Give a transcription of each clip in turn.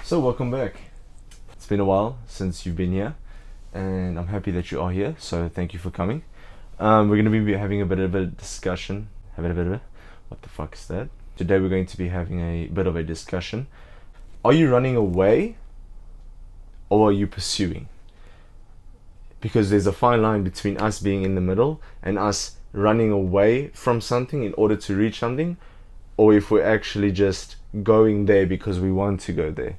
So welcome back. It's been a while since you've been here, and I'm happy that you are here. So thank you for coming. We're going to be having a bit of a discussion. What the fuck is that? Today we're going to be having a bit of a discussion. Are you running away, or are you pursuing? Because there's a fine line between us being in the middle and us running away from something in order to reach something, or if we're actually just going there because we want to go there.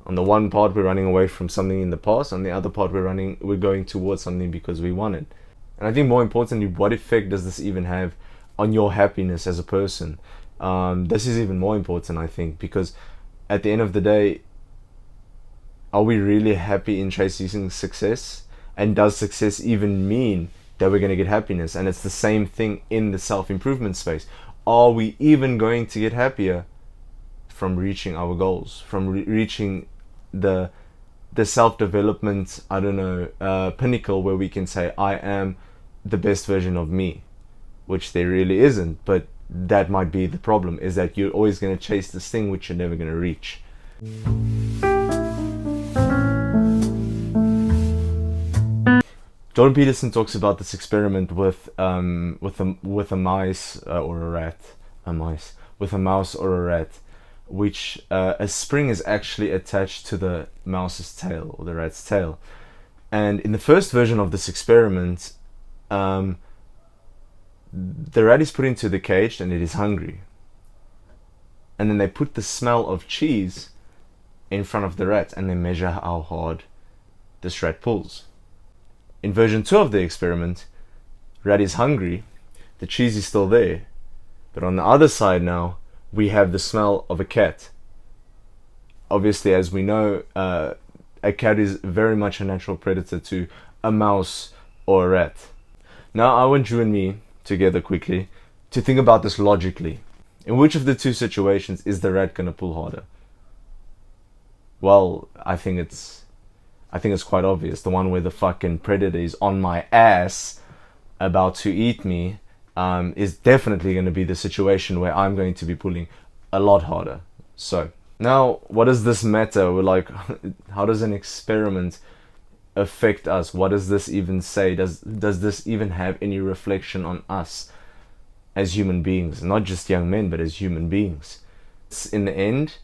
On the one part, we're running away from something in the past. On the other part, we're going towards something because we want it. And I think more importantly, what effect does this even have on your happiness as a person? This is even more important, I think, because at the end of the day, are we really happy in chasing success? And does success even mean that we're going to get happiness? And it's the same thing in the self-improvement space. Are we even going to get happier from reaching our goals, from reaching the self-development, pinnacle where we can say, I am the best version of me, which there really isn't. But that might be the problem, is that you're always going to chase this thing which you're never going to reach. Jordan Peterson talks about this experiment with a mice or a rat, with a mouse or a rat, which a spring is actually attached to the mouse's tail or the rat's tail. And in the first version of this experiment, the rat is put into the cage and it is hungry. And then they put the smell of cheese in front of the rat and they measure how hard this rat pulls. In version 2 of the experiment, rat is hungry, the cheese is still there, but on the other side now, we have the smell of a cat. Obviously, as we know, a cat is very much a natural predator to a mouse or a rat. Now I want you and me, together quickly, to think about this logically. In which of the two situations is the rat gonna pull harder? Well, I think it's quite obvious. The one where the fucking predator is on my ass about to eat me is definitely going to be the situation where I'm going to be pulling a lot harder. So now, what does this matter? We're like, how does an experiment affect us? What does this even say? Does this even have any reflection on us as human beings? Not just young men, but as human beings. In the end,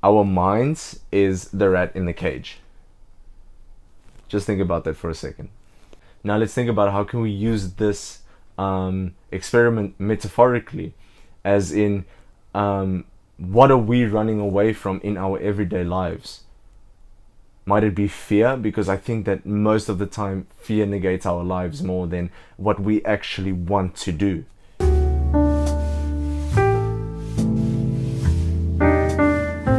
our minds is the rat in the cage. Just think about that for a second. Now let's think about how can we use this experiment metaphorically, as in what are we running away from in our everyday lives? Might it be fear? Because I think that most of the time fear negates our lives more than what we actually want to do.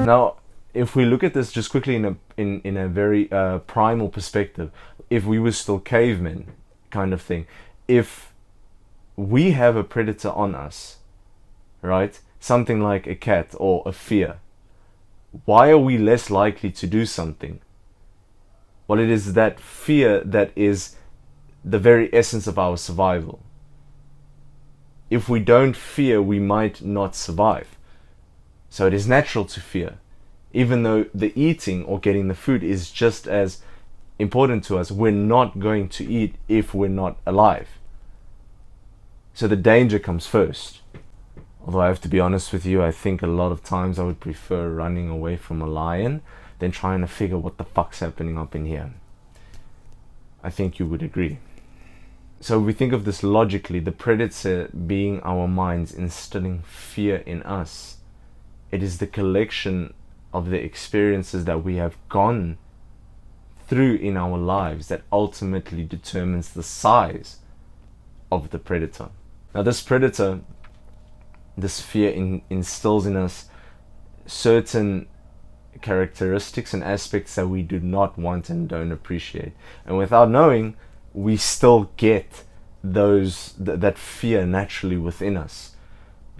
Now, if we look at this just quickly in a very primal perspective, if we were still cavemen kind of thing, if we have a predator on us, right, something like a cat or a fear, why are we less likely to do something? Well, it is that fear that is the very essence of our survival. If we don't fear, we might not survive. So it is natural to fear. Even though the eating or getting the food is just as important to us, we're not going to eat if we're not alive. So the danger comes first. Although I have to be honest with you, I think a lot of times I would prefer running away from a lion than trying to figure what the fuck's happening up in here. I think you would agree. So if we think of this logically, the predator being our minds instilling fear in us, it is the collection of the experiences that we have gone through in our lives that ultimately determines the size of the predator. Now this predator, this fear instills in us certain characteristics and aspects that we do not want and don't appreciate. And without knowing, we still get that fear naturally within us.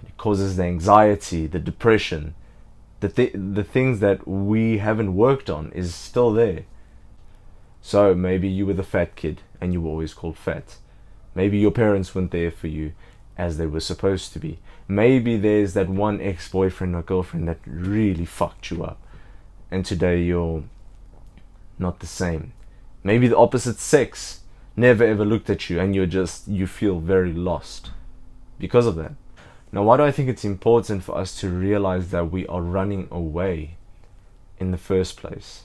It causes the anxiety, the depression, the things that we haven't worked on is still there. So maybe you were the fat kid and you were always called fat. Maybe your parents weren't there for you as they were supposed to be. Maybe there's that one ex-boyfriend or girlfriend that really fucked you up. and today you're not the same. Maybe the opposite sex never ever looked at you, and you feel very lost because of that. Now, why do I think it's important for us to realize that we are running away in the first place?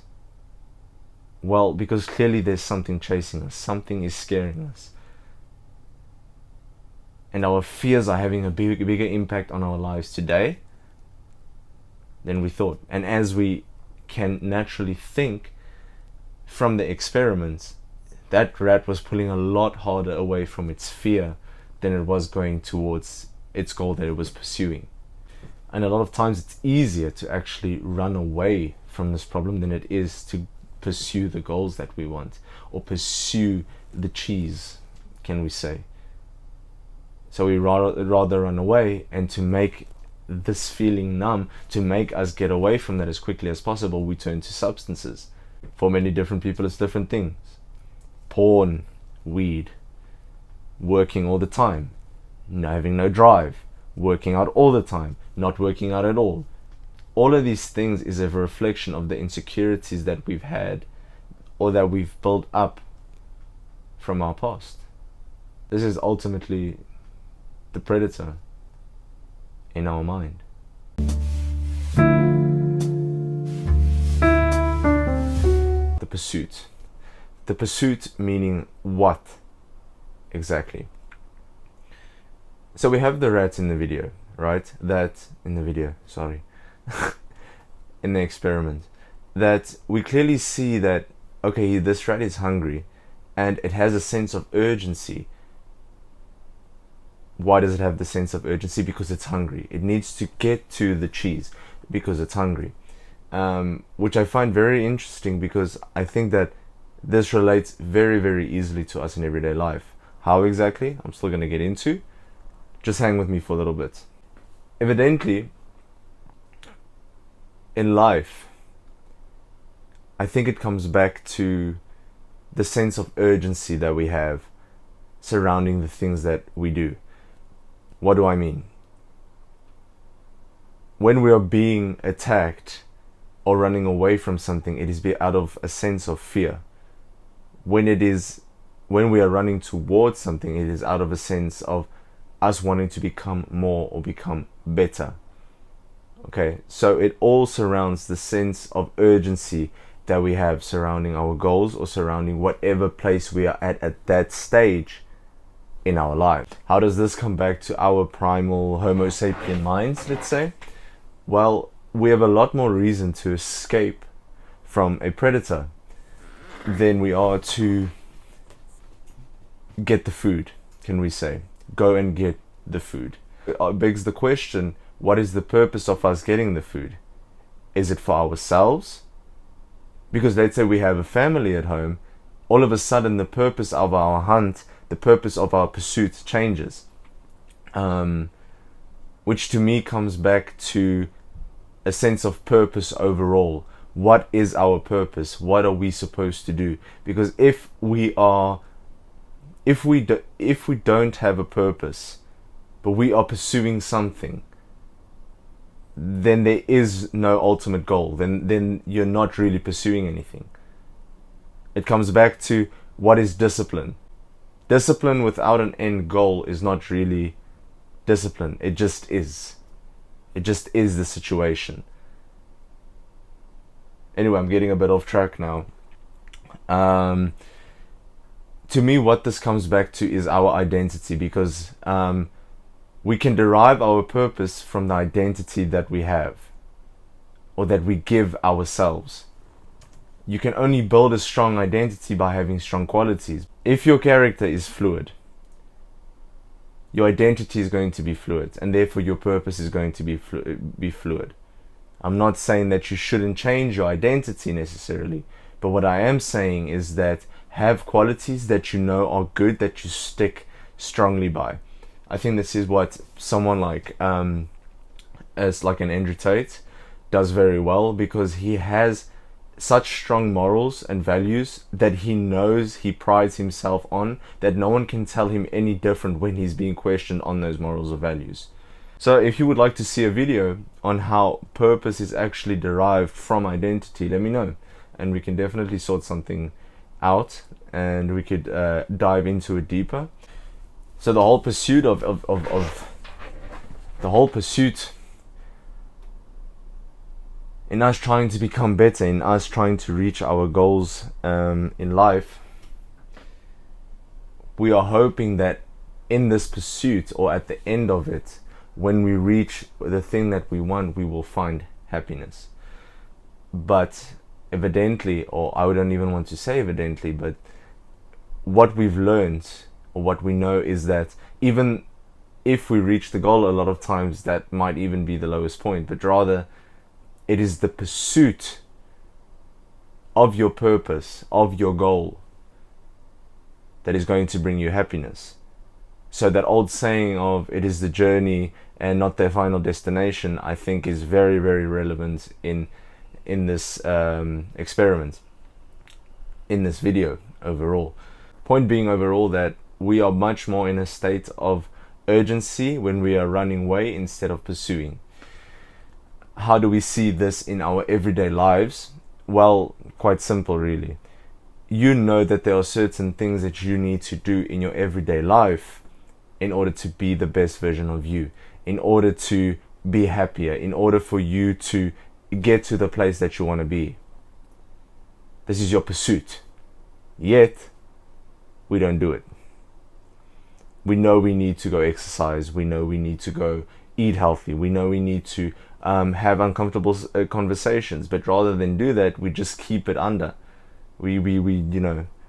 Well, because clearly there's something chasing us, something is scaring us. And our fears are having a bigger impact on our lives today than we thought. And as we can naturally think from the experiments, that rat was pulling a lot harder away from its fear than it was going towards its goal that it was pursuing. And a lot of times it's easier to actually run away from this problem than it is to pursue the goals that we want, or pursue the cheese, can we say. So we rather run away, and to make this feeling numb, to make us get away from that as quickly as possible, we turn to substances. For many different people, it's different things. Porn, weed, working all the time, having no drive, working out all the time, not working out at all. All of these things is a reflection of the insecurities that we've had or that we've built up from our past. This is ultimately the predator in our mind. The pursuit. The pursuit meaning what exactly? So we have the rat in the video, right? In the experiment, that we clearly see that, okay, this rat is hungry and it has a sense of urgency. Why does it have the sense of urgency? Because it's hungry. It needs to get to the cheese because it's hungry. Which I find very interesting, because I think that this relates very, very easily to us in everyday life. How exactly? I'm still going to get into. Just hang with me for a little bit. Evidently, in life, I think it comes back to the sense of urgency that we have surrounding the things that we do. What do I mean? When we are being attacked or running away from something, it is out of a sense of fear. When we are running towards something, it is out of a sense of us wanting to become more or become better. Okay, so it all surrounds the sense of urgency that we have surrounding our goals or surrounding whatever place we are at that stage in our life. How does this come back to our primal Homo sapien minds, let's say? Well, we have a lot more reason to escape from a predator than we are to get the food, can we say. Go and get the food. It begs the question, what is the purpose of us getting the food? Is it for ourselves? Because let's say we have a family at home, all of a sudden the purpose of our hunt, the purpose of our pursuit changes. Which to me comes back to a sense of purpose overall. What is our purpose? What are we supposed to do? Because if we don't have a purpose, but we are pursuing something, then there is no ultimate goal. Then you're not really pursuing anything. It comes back to, what is discipline? Discipline without an end goal is not really discipline. It just is. It just is the situation. Anyway, I'm getting a bit off track now. To me, what this comes back to is our identity, because we can derive our purpose from the identity that we have or that we give ourselves. You can only build a strong identity by having strong qualities. If your character is fluid, your identity is going to be fluid, and therefore your purpose is going to be fluid. I'm not saying that you shouldn't change your identity necessarily, but what I am saying is that have qualities that you know are good, that you stick strongly by. I think this is what someone like as like an Andrew Tate does very well, because he has such strong morals and values that he knows, he prides himself on, that no one can tell him any different when he's being questioned on those morals or values. So if you would like to see a video on how purpose is actually derived from identity, let me know, and we can definitely sort something out, and we could dive into it deeper. So the whole pursuit of the whole pursuit in us trying to become better, in us trying to reach our goals in life, we are hoping that in this pursuit, or at the end of it, when we reach the thing that we want, we will find happiness. But evidently, or I don't even want to say evidently, but what we've learned, or what we know, is that even if we reach the goal, a lot of times that might even be the lowest point, but rather it is the pursuit of your purpose, of your goal, that is going to bring you happiness. So that old saying of it is the journey and not their final destination, I think is very, very relevant in this experiment, in this video overall. Point being overall that we are much more in a state of urgency when we are running away instead of pursuing. How do we see this in our everyday lives? Well, quite simple really. You know that there are certain things that you need to do in your everyday life in order to be the best version of you, in order to be happier, in order for you to get to the place that you want to be. This is your pursuit. Yet, we don't do it. We know we need to go exercise. We know we need to go eat healthy. We know we need to have uncomfortable conversations. But rather than do that, we just keep it under. We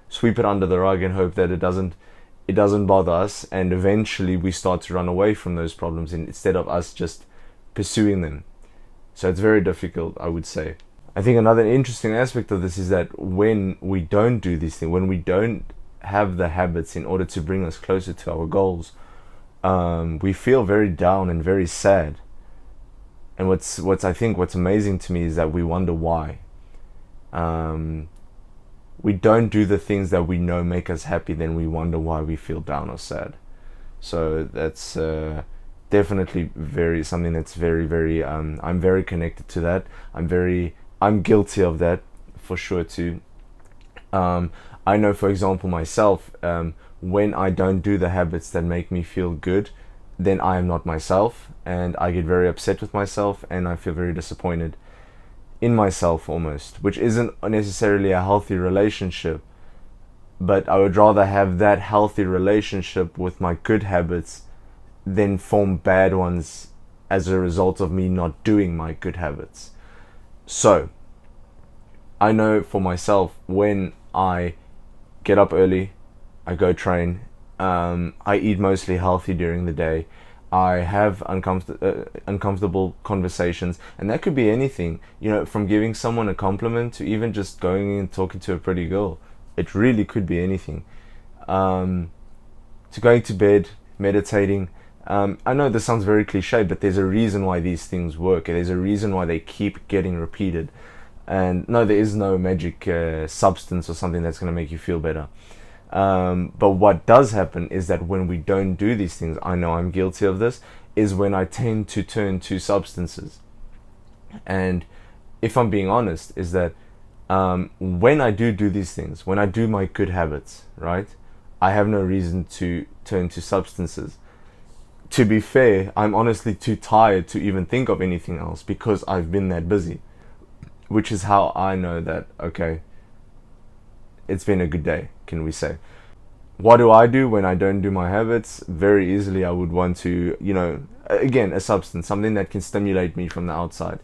sweep it under the rug and hope that it doesn't bother us. And eventually we start to run away from those problems instead of us just pursuing them. So it's very difficult, I would say. I think another interesting aspect of this is that when we don't do these things, when we don't have the habits in order to bring us closer to our goals, we feel very down and very sad. And what's amazing to me is that we wonder why. We don't do the things that we know make us happy, then we wonder why we feel down or sad. So that's definitely something that's very, very, I'm very connected to that. I'm guilty of that for sure too. I know, for example, myself, when I don't do the habits that make me feel good, then I am not myself, and I get very upset with myself, and I feel very disappointed in myself almost, which isn't necessarily a healthy relationship, but I would rather have that healthy relationship with my good habits than form bad ones as a result of me not doing my good habits. So, I know for myself, when I get up early, I go train, I eat mostly healthy during the day, I have uncomfortable conversations, and that could be anything, from giving someone a compliment to even just going and talking to a pretty girl. It really could be anything. To going to bed, meditating. I know this sounds very cliche, but there's a reason why these things work. There's a reason why they keep getting repeated. And no, there is no magic substance or something that's going to make you feel better. But what does happen is that when we don't do these things, I know I'm guilty of this, is when I tend to turn to substances. And if I'm being honest, is that when I do these things, when I do my good habits, right, I have no reason to turn to substances. To be fair, I'm honestly too tired to even think of anything else because I've been that busy. Which is how I know that, okay, it's been a good day, can we say. What do I do when I don't do my habits? Very easily I would want to, again, a substance, something that can stimulate me from the outside.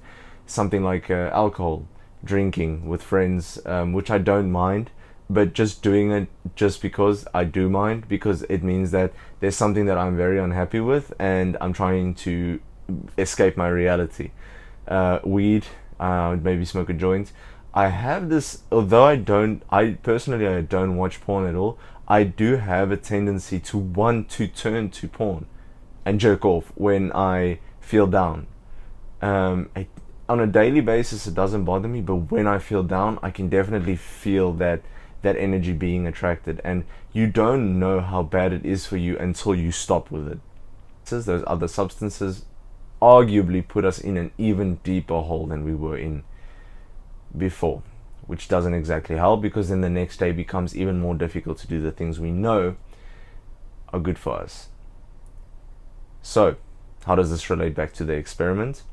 Something like alcohol, drinking with friends, which I don't mind, but just doing it just because I do mind, because it means that there's something that I'm very unhappy with and I'm trying to escape my reality. Weed, maybe smoke a joint. I have this, although I personally don't watch porn at all, I do have a tendency to want to turn to porn and jerk off when I feel down. On a daily basis it doesn't bother me, but when I feel down I can definitely feel that energy being attracted, and you don't know how bad it is for you until you stop with it. Those other substances arguably put us in an even deeper hole than we were in before, which doesn't exactly help, because then the next day becomes even more difficult to do the things we know are good for us. So, how does this relate back to the experiment?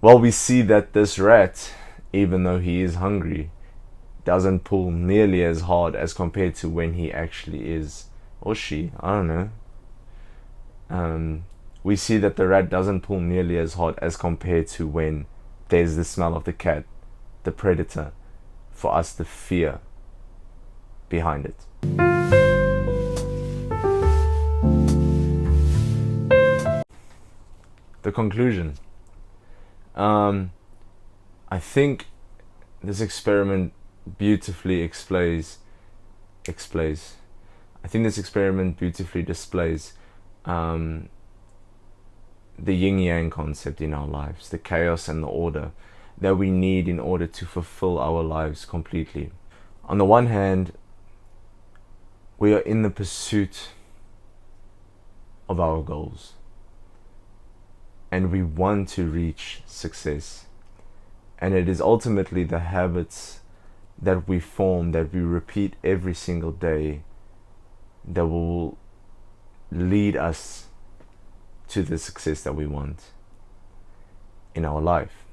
Well, we see that this rat, even though he is hungry, doesn't pull nearly as hard as compared to when he actually is, or she, I don't know. We see that the rat doesn't pull nearly as hard as compared to when there's the smell of the cat, the predator, for us, the fear behind it. The conclusion. I think this experiment beautifully displays the yin-yang concept in our lives, the chaos and the order that we need in order to fulfill our lives completely. On the one hand, we are in the pursuit of our goals, and we want to reach success. And it is ultimately the habits that we form, that we repeat every single day, that will lead us to the success that we want in our life.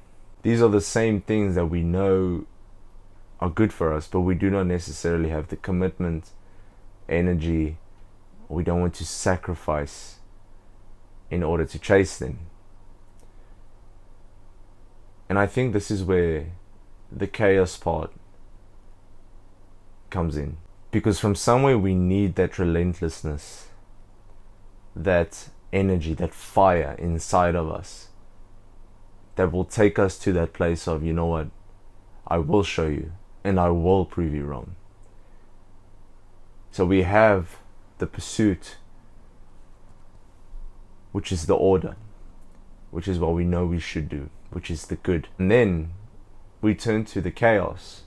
These are the same things that we know are good for us, but we do not necessarily have the commitment, energy, or we don't want to sacrifice in order to chase them. And I think this is where the chaos part comes in. Because from somewhere we need that relentlessness, that energy, that fire inside of us that will take us to that place of, you know what, I will show you and I will prove you wrong. So we have the pursuit, which is the order, which is what we know we should do, which is the good. And then we turn to the chaos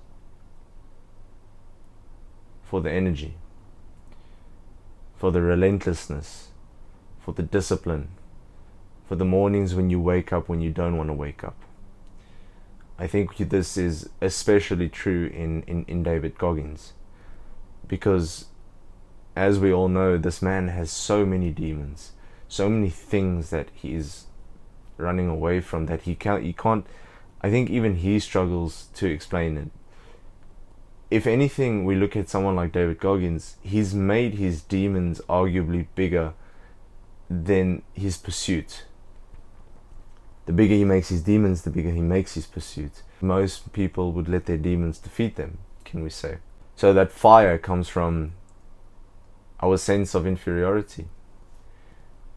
for the energy, for the relentlessness, for the discipline, for the mornings when you wake up when you don't want to wake up. I think this is especially true in David Goggins, because as we all know, this man has so many demons, so many things that he is running away from, that he can't, I think even he struggles to explain it. If anything, we look at someone like David Goggins, he's made his demons arguably bigger than his pursuit. The bigger he makes his demons, the bigger he makes his pursuit. Most people would let their demons defeat them, can we say. So that fire comes from our sense of inferiority,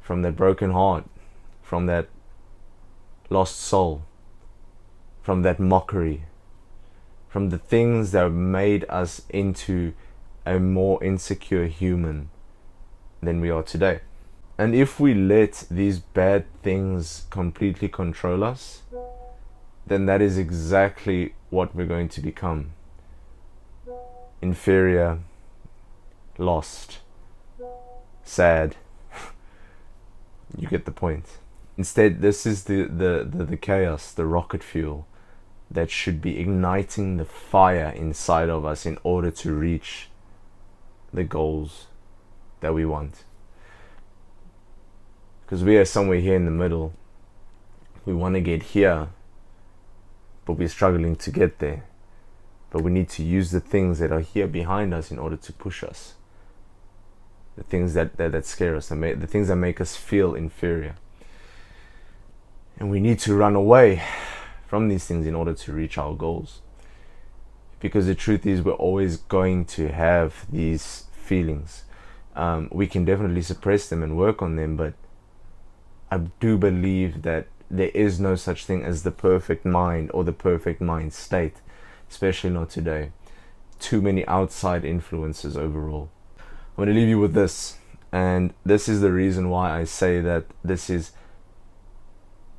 from that broken heart, from that lost soul, from that mockery, from the things that made us into a more insecure human than we are today. And if we let these bad things completely control us, then that is exactly what we're going to become. Inferior, lost, sad. You get the point. Instead, this is the chaos, the rocket fuel that should be igniting the fire inside of us in order to reach the goals that we want. Because we are somewhere here in the middle. We want to get here, but we're struggling to get there. But we need to use the things that are here behind us in order to push us. The things that scare us, the things that make us feel inferior. And we need to run away from these things in order to reach our goals. Because the truth is, we're always going to have these feelings. We can definitely suppress them and work on them, but I do believe that there is no such thing as the perfect mind or the perfect mind state, especially not today. Too many outside influences overall. I'm going to leave you with this, and this is the reason why I say that this is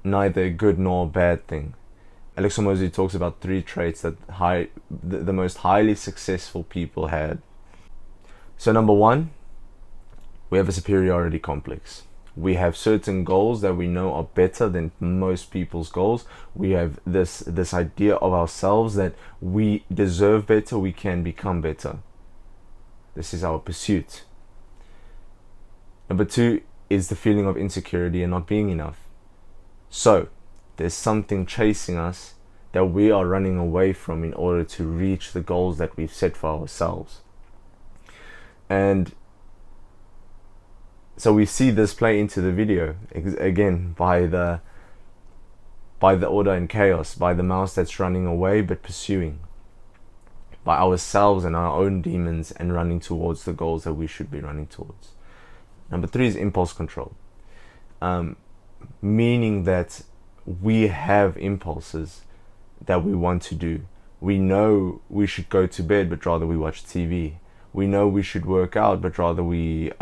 neither a good nor a bad thing. Alex Hormozi talks about 3 traits that the most highly successful people had. So number 1, we have a superiority complex. We have certain goals that we know are better than most people's goals. We have this idea of ourselves that we deserve better, we can become better. This is our pursuit. Number 2 is the feeling of insecurity and not being enough. So there's something chasing us that we are running away from in order to reach the goals that we've set for ourselves. And so we see this play into the video again by the order and chaos, by the mouse that's running away but pursuing, by ourselves and our own demons and running towards the goals that we should be running towards. Number 3 is impulse control, meaning that we have impulses that we want to do. We know we should go to bed, but rather we watch TV. We know we should work out, but rather we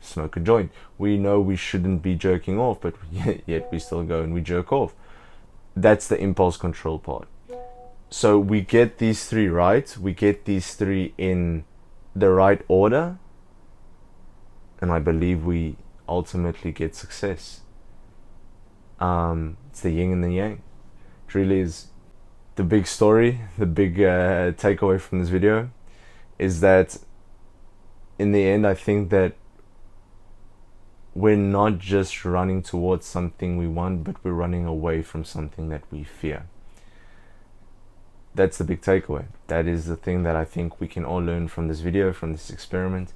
smoke a joint. We know we shouldn't be jerking off, but yet we still go and we jerk off. That's the impulse control part. So we get these 3 right. We get these 3 in the right order, and I believe we ultimately get success. It's the yin and the yang. It really is. The big story, the big takeaway from this video is that in the end, I think that we're not just running towards something we want, but we're running away from something that we fear. That's the big takeaway. That is the thing that I think we can all learn from this video, from this experiment.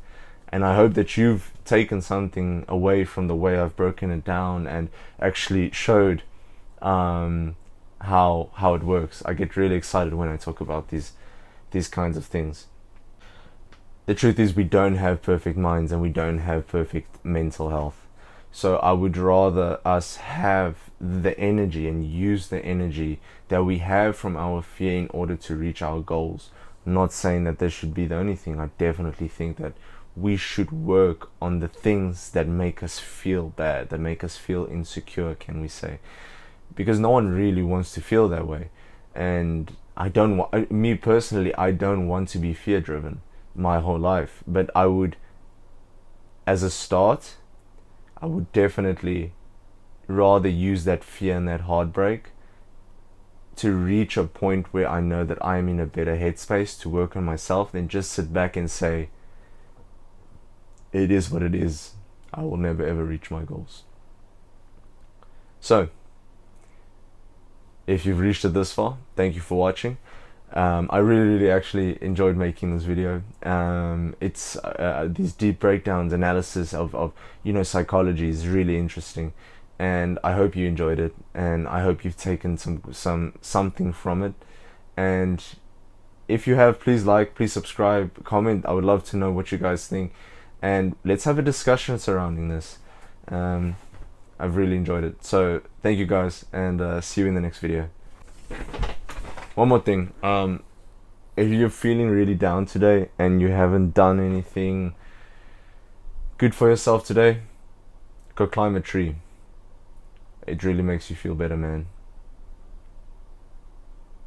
And I hope that you've taken something away from the way I've broken it down and actually showed how it works. I get really excited when I talk about these kinds of things. The truth is, we don't have perfect minds and we don't have perfect mental health. So I would rather us have the energy and use the energy that we have from our fear in order to reach our goals. I'm not saying that this should be the only thing. I definitely think that we should work on the things that make us feel bad, that make us feel insecure, can we say? Because no one really wants to feel that way. And me personally, I don't want to be fear driven my whole life, but I would, as a start, I would definitely rather use that fear and that heartbreak to reach a point where I know that I am in a better headspace to work on myself than just sit back and say, it is what it is. I will never ever reach my goals. So, if you've reached it this far, thank you for watching. I really actually enjoyed making this video. It's these deep breakdowns, analysis of psychology is really interesting, and I hope you enjoyed it, and I hope you've taken something from it. And if you have, please like, please subscribe, comment. I would love to know what you guys think, and let's have a discussion surrounding this. I've really enjoyed it. So thank you guys, and see you in the next video. One more thing, if you're feeling really down today and you haven't done anything good for yourself today, go climb a tree. It really makes you feel better, man.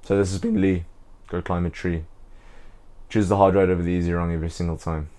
So this has been Lee. Go climb a tree. Choose the hard road over the easy wrong every single time.